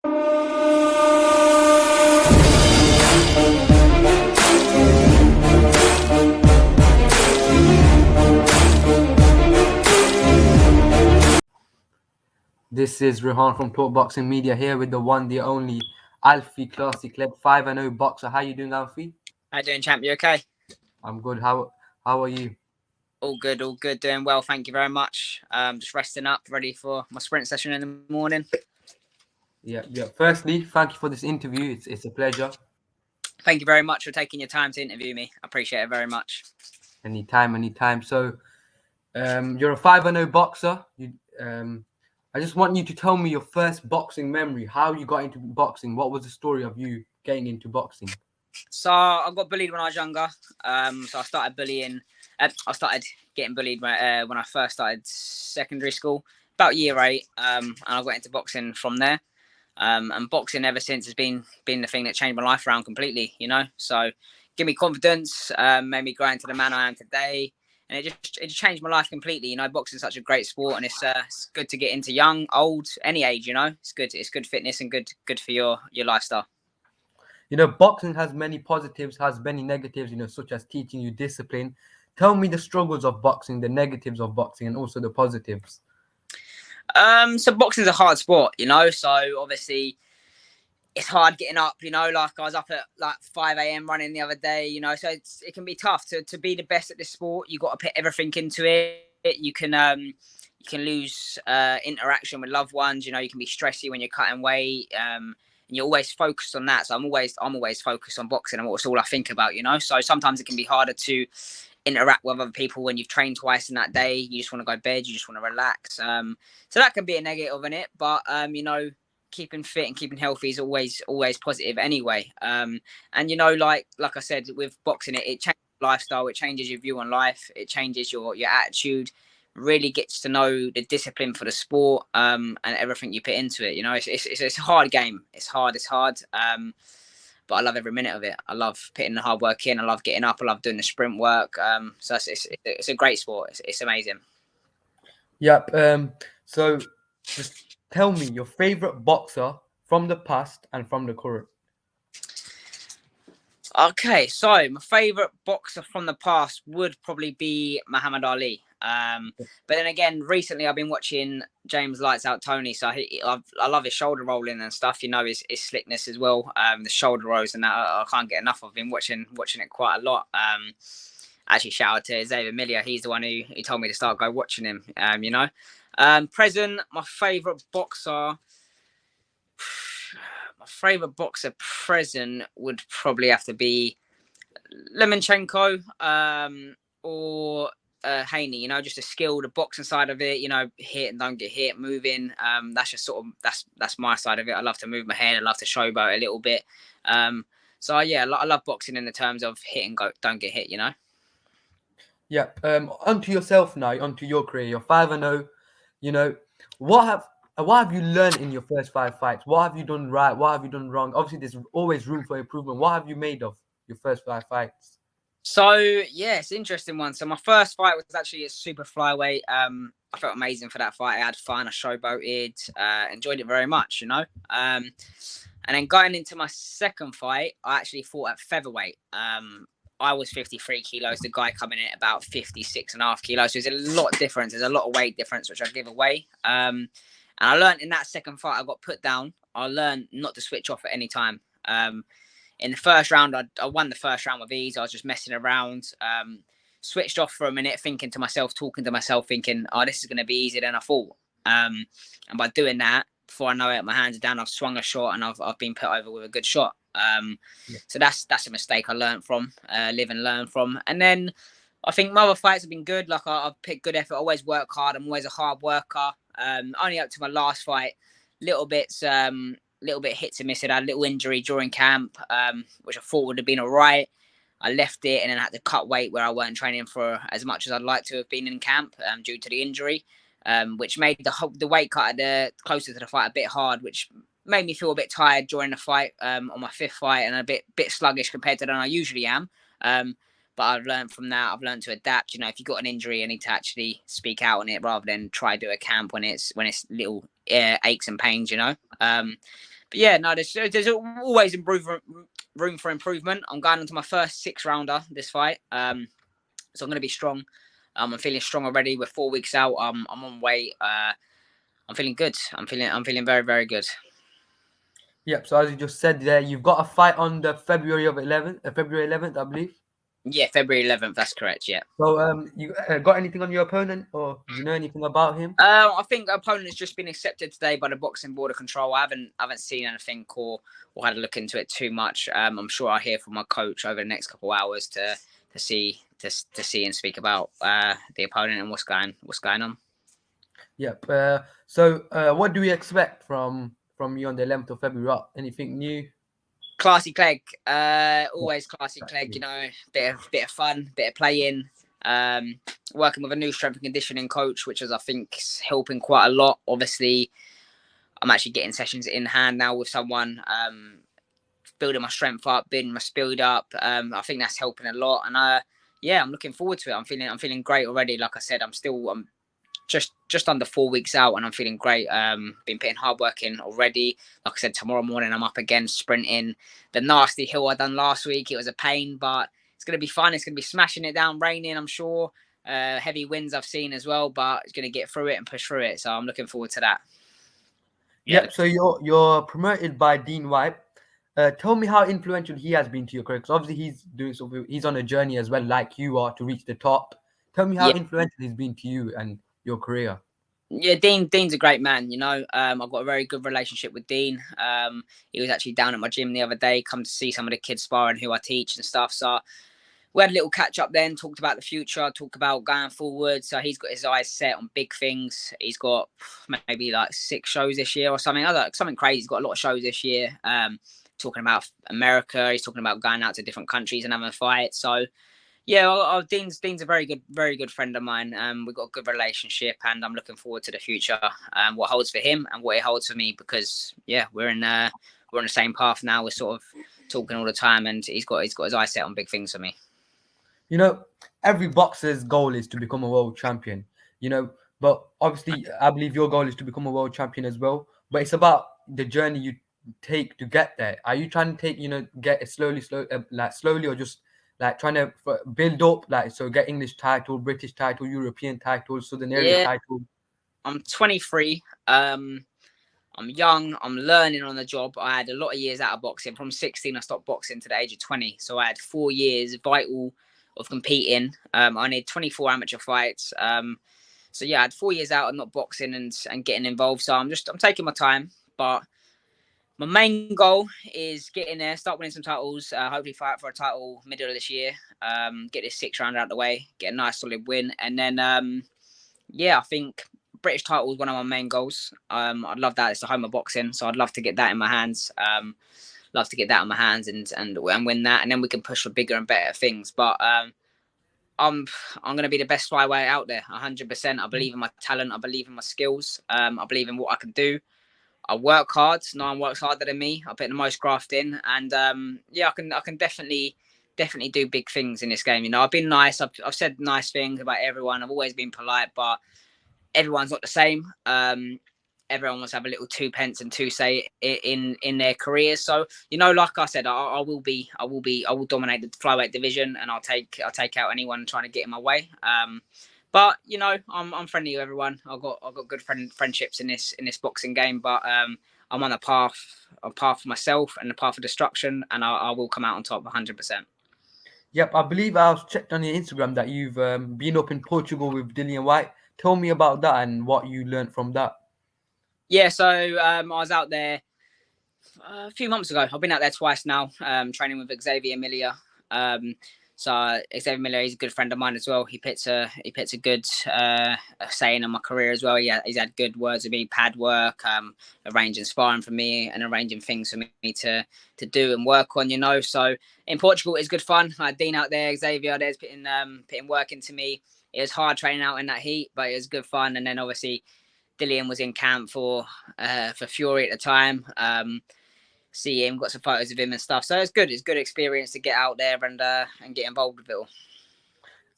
This is Rehan from Talk Boxing Media here with the one, the only Alfie Classy Clegg 5-0 boxer. How you doing, Alfie? How you doing, champ? You okay? I'm good. How are you? All good, doing well. Thank you very much. Just resting up, ready for my sprint session in the morning. Yeah. Firstly, thank you for this interview. It's a pleasure. Thank you very much for taking your time to interview me. I appreciate it very much. Anytime. So, you're a 5-0 boxer. I just want you to tell me your first boxing memory, how you got into boxing. What was the story of you getting into boxing? So I got bullied when I was younger. So I started bullying. I started getting bullied when I first started secondary school, about year 8. And I got into boxing from there. And boxing ever since has been the thing that changed my life around completely, you know. So give me confidence, made me grow into the man I am today. And it just changed my life completely. You know, boxing is such a great sport, and it's good to get into young, old, any age. You know, it's good fitness and good for your lifestyle. You know, boxing has many positives, has many negatives. You know, such as teaching you discipline. Tell me the struggles of boxing, the negatives of boxing, and also the positives. So boxing is a hard sport. You know, so obviously it's hard getting up, you know, like I was up at like 5 a.m. running the other day, you know, so it can be tough to be the best at this sport. You got to put everything into it. You can lose interaction with loved ones, you know, you can be stressy when you're cutting weight, and you're always focused on that. So I'm always focused on boxing and what's all I think about, you know. So sometimes it can be harder to interact with other people when you've trained twice in that day. You just want to go to bed, you just want to relax. So that can be a negative in it, but you know, keeping fit and keeping healthy is always positive anyway. And you know, like I said, with boxing, it changes your lifestyle, it changes your view on life, it changes your attitude, really gets to know the discipline for the sport, and everything you put into it. You know, it's a hard game. It's hard. But I love every minute of it. I love putting the hard work in. I love getting up. I love doing the sprint work. So it's a great sport. It's amazing. Yep. So just tell me your favorite boxer from the past and from the current. Okay, so my favorite boxer from the past would probably be Muhammad Ali. But then again, recently I've been watching James Lights Out Tony, so I love his shoulder rolling and stuff. You know, his slickness as well. The shoulder rolls and that I can't get enough of. I've been watching it quite a lot. Actually, shout out to Xavier Miller. He's the one who told me to start go watching him. You know, present, my favorite boxer. My favorite boxer present would probably have to be Lomachenko, or Haney. You know, just a skill, the boxing side of it. You know, hit and don't get hit, moving. That's just sort of that's my side of it. I love to move my head. I love to showboat a little bit. So yeah, I love boxing in the terms of hit and go, don't get hit. You know. Yeah. Onto yourself now. Onto your career. You're 5-0. You know, what have you learned in your first 5 fights? What have you done right? What have you done wrong? Obviously, there's always room for improvement. What have you made of your first 5 fights? So yeah, it's an interesting one. So my first fight was actually a super flyweight. I felt amazing for that fight. I had fun. I showboated. Enjoyed it very much. You know. And then going into my second fight, I actually fought at featherweight. I was 53 kilos. The guy coming in at about 56.5 kilos. So there's a lot of difference. There's a lot of weight difference, which I give away. And I learned in that second fight, I got put down. I learned not to switch off at any time. In the first round, I won the first round with ease. I was just messing around. Switched off for a minute, talking to myself, thinking, oh, this is going to be easier than I thought. And by doing that, before I know it, my hands are down. I've swung a shot and I've been put over with a good shot. So that's a mistake I learned from, live and learn from. And then I think my other fights have been good. Like I've picked good effort, always work hard. I'm always a hard worker. Only up to my last fight, little bit hits and miss. I had a little injury during camp, which I thought would have been all right. I left it and then I had to cut weight where I weren't training for as much as I'd like to have been in camp, due to the injury, which made the weight cut closer to the fight a bit hard, which made me feel a bit tired during the fight, on my 5th fight, and a bit sluggish compared to than I usually am. But I've learned from that. I've learned to adapt. You know, if you've got an injury, you need to actually speak out on it rather than try to do a camp when it's little aches and pains. You know. But yeah, no, there's always room for improvement. I'm going into my first 6-rounder this fight, so I'm going to be strong. I'm feeling strong already. We're 4 weeks out. I'm on weight. I'm feeling good. I'm feeling very, very good. Yep. So as you just said there, you've got a fight on the February 11th, I believe. Yeah, February 11th. That's correct. Yeah. So you got anything on your opponent, or do you know anything about him? I think the opponent has just been accepted today by the Boxing Board of Control. I haven't seen anything or had a look into it too much. I'm sure I'll hear from my coach over the next couple of hours to see and speak about the opponent and what's going on. Yep. So what do we expect from you on the 11th of February? Anything new? Classy Clegg, always classy Clegg. You know, bit of fun, bit of playing. Working with a new strength and conditioning coach, which is I think helping quite a lot. Obviously, I'm actually getting sessions in hand now with someone. Building my strength up, building my speed up. I think that's helping a lot, and yeah, I'm looking forward to it. I'm feeling great already. Like I said, I'm just under 4 weeks out, and I'm feeling great. Been putting hard work in already. Like I said, tomorrow morning I'm up again sprinting the nasty hill I done last week. It was a pain, but it's gonna be fun. It's gonna be smashing it down, raining, I'm sure. Heavy winds I've seen as well, but it's gonna get through it and push through it. So I'm looking forward to that. Yep. So you're promoted by Dean Whyte. Tell me how influential he has been to your career. Because obviously he's on a journey as well, like you are, to reach the top. Tell me how Yeah. influential he's been to you and your career. Yeah, Dean's a great man. You know, I've got a very good relationship with Dean. He was actually down at my gym the other day, come to see some of the kids sparring who I teach and stuff. So we had a little catch up then, talked about the future, talked about going forward. So he's got his eyes set on big things. He's got maybe like 6 shows this year or something. Something crazy. He's got a lot of shows this year. Talking about America. He's talking about going out to different countries and having fights. So yeah, Dean's a very good friend of mine. We've got a good relationship, and I'm looking forward to the future. What holds for him and what it holds for me, because yeah, we're on the same path now. We're sort of talking all the time, and he's got his eyes set on big things for me. You know, every boxer's goal is to become a world champion. You know, but obviously, I believe your goal is to become a world champion as well. But it's about the journey you take to get there. Are you trying to get it slowly, or just like trying to build up, like so get English title, British title, European title, Southern area Yeah, title? I'm 23. I'm young. I'm learning on the job. I had a lot of years out of boxing. From 16, I stopped boxing to the age of 20. So I had 4 years vital of competing. I need 24 amateur fights. So yeah, I had 4 years out of not boxing and getting involved. So I'm taking my time. But my main goal is get in there, start winning some titles. Hopefully fight for a title middle of this year. Get this 6 round out of the way. Get a nice solid win, and then yeah, I think British title is one of my main goals. I'd love that. It's the home of boxing, so I'd love to get that in my hands. Love to get that in my hands and win that, and then we can push for bigger and better things. But I'm going to be the best flyweight out there, 100%. I believe in my talent. I believe in my skills. I believe in what I can do. I work hard. No one works harder than me. I put the most graft in, and yeah, I can definitely do big things in this game. You know, I've been nice. I've said nice things about everyone. I've always been polite, but everyone's not the same. Everyone wants to have a little 2 pence and 2 say in their careers. So you know, like I said, I will dominate the flyweight division, and I'll take out anyone trying to get in my way. But you know, I'm friendly with everyone. I've got good friendships in this boxing game. But I'm on a path for myself and the path of destruction, and I will come out on top 100%. Yep, I believe I was checked on your Instagram that you've been up in Portugal with Dean Whyte. Tell me about that and what you learned from that. Yeah, so I was out there a few months ago. I've been out there twice now, training with Xavier Miller. So Xavier Miller, he's a good friend of mine as well. He puts a good saying in my career as well. Yeah, he's had good words with me, pad work, arranging sparring for me, and arranging things for me to do and work on. You know, so in Portugal it's good fun. I had Dean out there, Xavier there's putting work into me. It was hard training out in that heat, but it was good fun. And then obviously Dillian was in camp for Fury at the time. See him, got some photos of him and stuff. So it's good. It's good experience to get out there and get involved with it all.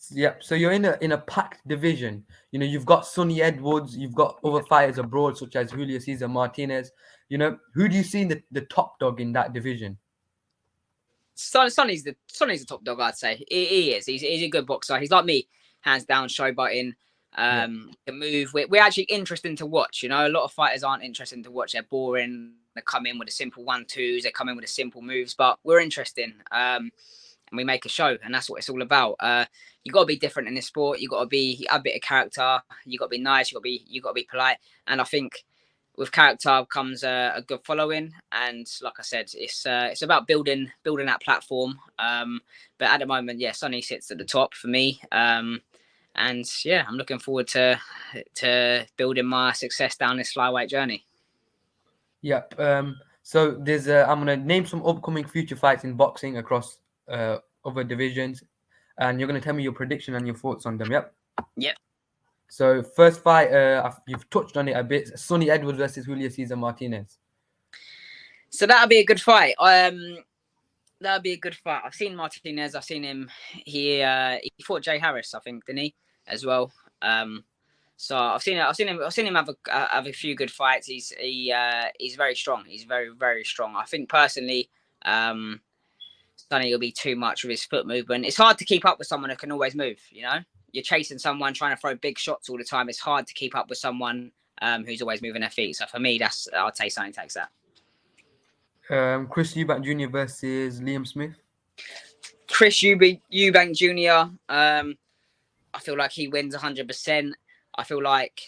Yep. So you're in a packed division. You know, you've got s.edwards, you've got other fighters abroad such as Julio Cesar Martinez. You know, who do you see in the top dog in that division? Sonny's the top dog, I'd say. He is. He's a good boxer. He's like me, hands down, showboating. Can move. We're actually interesting to watch. You know, a lot of fighters aren't interesting to watch. They're boring. They come in with a simple 1-2s. They come in with a simple moves, but we're interesting. And we make a show, and that's what it's all about. You got to be different in this sport. You got to be a bit of character. You got to be nice. You got to be polite. And I think with character comes a good following. And like I said, it's about building that platform. But at the moment, yeah, Sonny sits at the top for me. And yeah, I'm looking forward to building my success down this flyweight journey. Yep. So there's I'm gonna name some upcoming future fights in boxing across other divisions, and you're gonna tell me your prediction and your thoughts on them. Yep. Yep. So first fight, you've touched on it a bit. s.Edwards versus Julio Cesar Martinez. So that'll be a good fight. That'll be a good fight. I've seen Martinez. I've seen him. He fought Jay Harris, I think, didn't he, as well? So I've seen him have a few good fights. He's very strong. He's very, very strong. I think personally, Sonny will be too much with his foot movement. It's hard to keep up with someone who can always move. You know, you're chasing someone trying to throw big shots all the time. It's hard to keep up with someone who's always moving their feet. So for me, I'd say Sonny takes that. Chris Eubank Jr. versus Liam Smith. Chris Eubank Jr. I feel like he wins 100%. I feel like,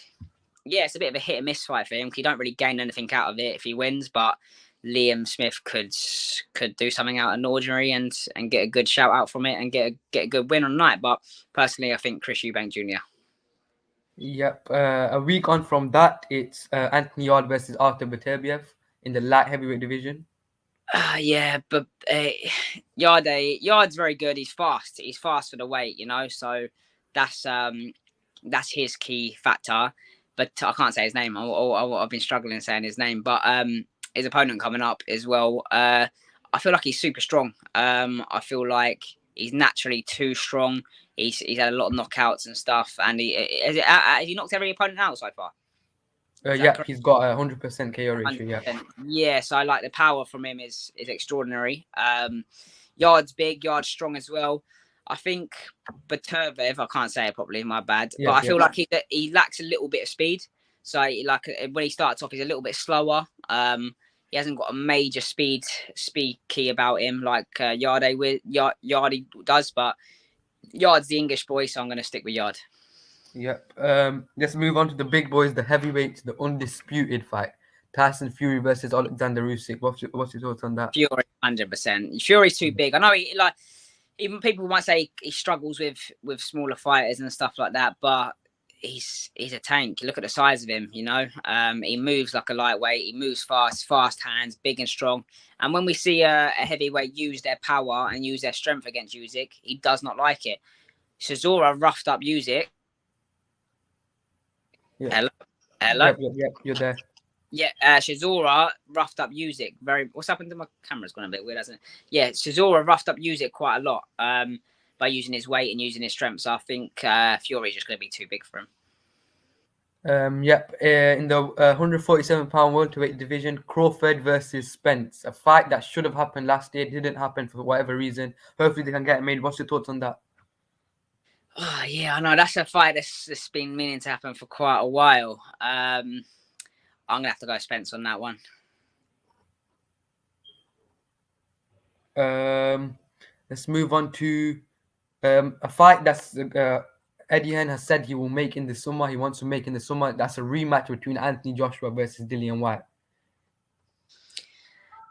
yeah, it's a bit of a hit and miss fight for him. You don't really gain anything out of it if he wins, but Liam Smith could do something out of the ordinary and get a good shout out from it and get a good win on the night. But personally, I think Chris Eubank Jr. Yep. A week on from that, it's Anthony Yarde versus Artur Beterbiev in the light heavyweight division. Yeah, but Yarde's very good. He's fast. He's fast for the weight, you know. So that's his key factor. But I can't say his name. I've been struggling saying his name. But his opponent coming up as well. I feel like he's super strong. I feel like he's naturally too strong. He's had a lot of knockouts and stuff. And has he knocked every opponent out so far? Yeah, he's got a 100% KO ratio. 100%. Yeah. Yeah, so I like the power from him is extraordinary. Yarde's big, Yarde's strong as well. I think Beterbiev, I can't say it properly, my bad. Yeah, but I feel like he lacks a little bit of speed. So like when he starts off, he's a little bit slower. He hasn't got a major speed key about him like Yarde does. But Yarde's the English boy, so I'm going to stick with Yarde. Yep. Let's move on to the big boys, the heavyweights, the undisputed fight. Tyson Fury versus Alexander Usyk. What's your thoughts on that? Fury, 100%. Fury's too big. I know even people might say he struggles with smaller fighters and stuff like that, but he's a tank. Look at the size of him, you know. He moves like a lightweight. He moves fast hands, big and strong. And when we see a heavyweight use their power and use their strength against Usyk, he does not like it. Cesura roughed up Usyk. Yeah. Hello. Yep, you're there. Yeah, Cesura roughed up Usyk. What's happened to my camera's gone a bit weird, hasn't it? Yeah, Cesura roughed up Usyk quite a lot by using his weight and using his strength. So I think Fury's just going to be too big for him. Yep. In the 147-pound welterweight division, Crawford versus Spence. A fight that should have happened last year, didn't happen for whatever reason. Hopefully they can get it made. What's your thoughts on that? Oh, yeah, I know. That's a fight that's been meaning to happen for quite a while. I'm going to have to go Spence on that one. Let's move on to a fight that's Eddie Hearn has said he will make in the summer. He wants to make in the summer. That's a rematch between Anthony Joshua versus Dean Whyte.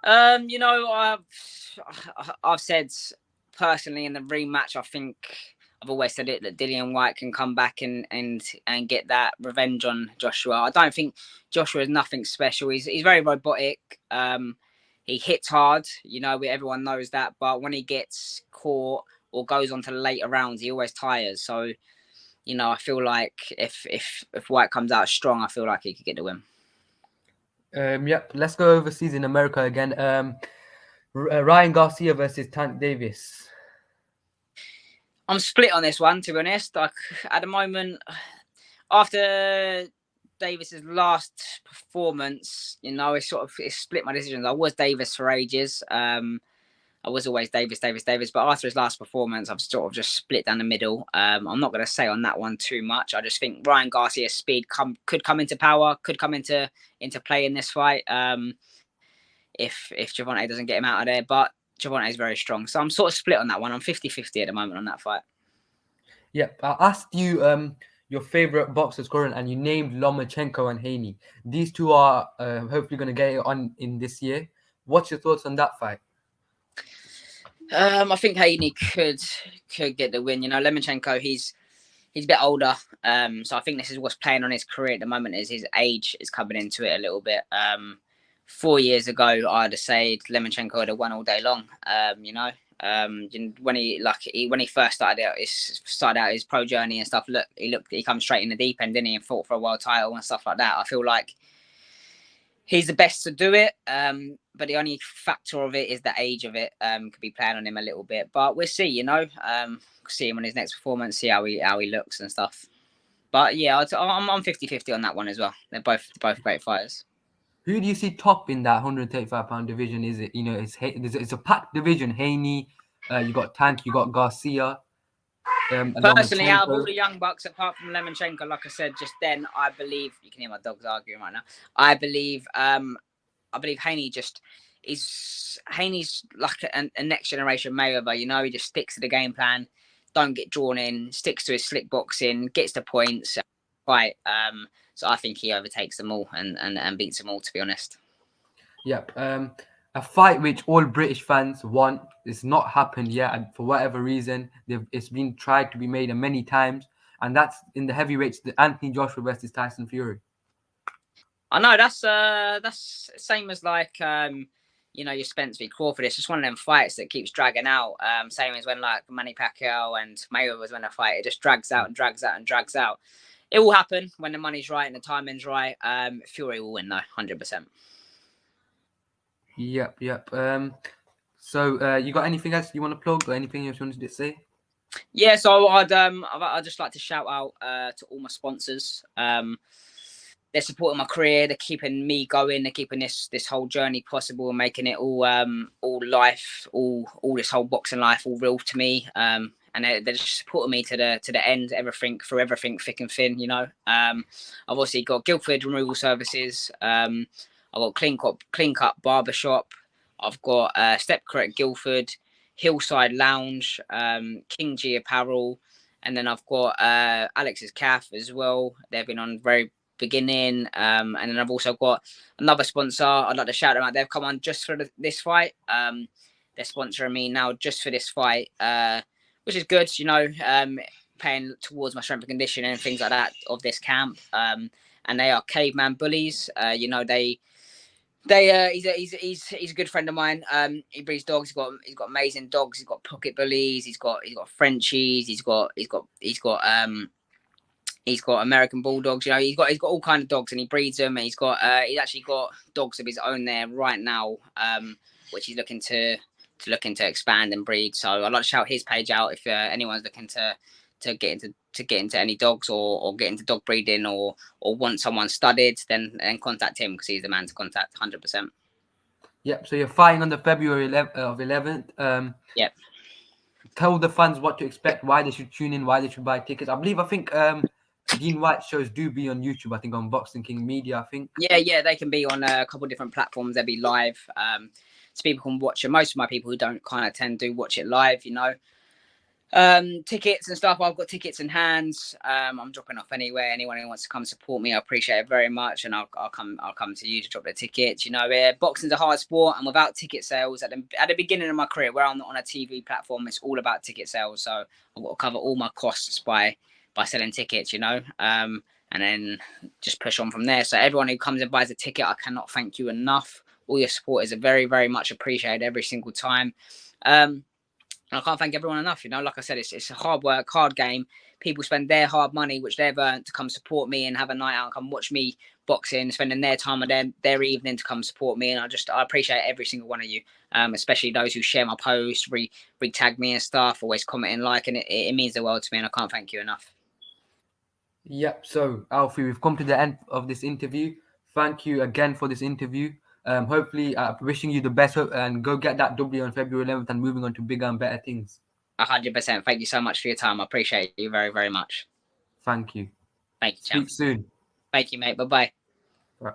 You know, I've said personally in the rematch, I think I've always said it that Dean Whyte can come back and get that revenge on Joshua. I don't think Joshua is nothing special. He's very robotic. He hits hard, you know, everyone knows that. But when he gets caught or goes on to the later rounds, he always tires. So, you know, I feel like if Whyte comes out strong, I feel like he could get the win. Yep. Let's go overseas in America again. Ryan Garcia versus Tank Davis. I'm split on this one, to be honest. Like at the moment, after Davis's last performance, you know, it split my decisions. I was Davis for ages. I was always Davis. But after his last performance, I've sort of just split down the middle. I'm not going to say on that one too much. I just think Ryan Garcia's speed could come into power, could come into play in this fight. If Gervonta doesn't get him out of there, but Gervonta is very strong. So I'm sort of split on that one. I'm 50-50 at the moment on that fight. Yep. I asked you your favorite boxers current, and you named Lomachenko and Haney. These two are hopefully going to get it on in this year. What's your thoughts on that fight? I think Haney could get the win. You know, Lomachenko, he's a bit older. So I think this is what's playing on his career at the moment, is his age is coming into it a little bit. 4 years ago, I'd have said Lomachenko would have won all day long. You know, when he first started out his pro journey and stuff. He come straight in the deep end, didn't he, and fought for a world title and stuff like that. I feel like he's the best to do it. But the only factor of it is the age of it. Could be playing on him a little bit, but we'll see. You know, see him on his next performance, see how he looks and stuff. But yeah, I'm 50-50 on that one as well. They're both great fighters. Who do you see top in that 135-pound division? Is it, you know, it's a packed division. Haney, you got Tank, you got Garcia. Personally, out of all the young bucks, apart from Lomachenko, like I said just then, I believe you can hear my dogs arguing right now. I believe Haney Haney's like a next generation Mayweather. You know, he just sticks to the game plan, don't get drawn in, sticks to his slick boxing, gets the points, fight. So I think he overtakes them all and beats them all, to be honest. Yep. A fight which all British fans want. It's not happened yet, and for whatever reason, it's been tried to be made many times, and that's in the heavyweights, the Anthony Joshua versus Tyson Fury. I know that's same as like you know, your Spence v Crawford. It's just one of them fights that keeps dragging out. Same as when like Manny Pacquiao and Mayweather was when a fight, it just drags out and drags out and drags out. It will happen when the money's right and the timing's right. Fury will win though, 100%. Yep. So you got anything else you want to plug or anything else you wanted to say? Yeah, so I'd just like to shout out to all my sponsors. They're supporting my career. They're keeping me going. They're keeping this whole journey possible and making it all life, all this whole boxing life, all real to me. And they're just supporting me to the end, everything, thick and thin. You know, I've obviously got Guildford Removal Services. I've got Clean Cut Barbershop. I've got Step Correct Guildford, Hillside Lounge, King G Apparel, and then I've got Alex's Calf as well. They've been on very beginning, and then I've also got another sponsor. I'd like to shout them out. They've come on just for this fight. They're sponsoring me now just for this fight, which is good. You know, paying towards my strength and conditioning and things like that of this camp. And they are Caveman Bullies. You know, he's a good friend of mine. He breeds dogs. He's got amazing dogs. He's got pocket bullies. He's got Frenchies. He's got American bulldogs. You know, he's got all kind of dogs, and he breeds them. And he's actually got dogs of his own there right now, which he's looking to expand and breed. So I'd like to shout his page out if anyone's looking to get into any dogs or get into dog breeding or want someone studied, then contact him because he's the man to contact 100%. Yep. So you're fighting on the February 11th. Yep. Tell the fans what to expect, why they should tune in, why they should buy tickets. I think Dean Whyte shows do be on YouTube. I think on Boxing King Media. I think. Yeah, they can be on a couple of different platforms. They'll be live. So people can watch it. Most of my people who don't kind of tend to watch it live, you know. Tickets and stuff. I've got tickets in hands. I'm dropping off anywhere. Anyone who wants to come support me, I appreciate it very much, and I'll come to you to drop the tickets. You know, boxing's a hard sport, and without ticket sales at the beginning of my career, where I'm not on a TV platform, it's all about ticket sales. So I've got to cover all my costs by selling tickets. You know, and then just push on from there. So everyone who comes and buys a ticket, I cannot thank you enough. All your support is very, very much appreciated every single time. And I can't thank everyone enough. You know, like I said, it's a hard work, hard game. People spend their hard money, which they've earned, to come support me and have a night out and come watch me boxing, spending their time of their evening to come support me. And I appreciate every single one of you, especially those who share my posts, re-tag me and stuff, always commenting, liking it. It means the world to me, and I can't thank you enough. Yep. So, Alfie, we've come to the end of this interview. Thank you again for this interview. Hopefully, wishing you the best and go get that W on February 11th and moving on to bigger and better things. 100%. Thank you so much for your time. I appreciate you very, very much. Thank you. Thank you, champ. Speak soon. Thank you, mate. Bye-bye. Right.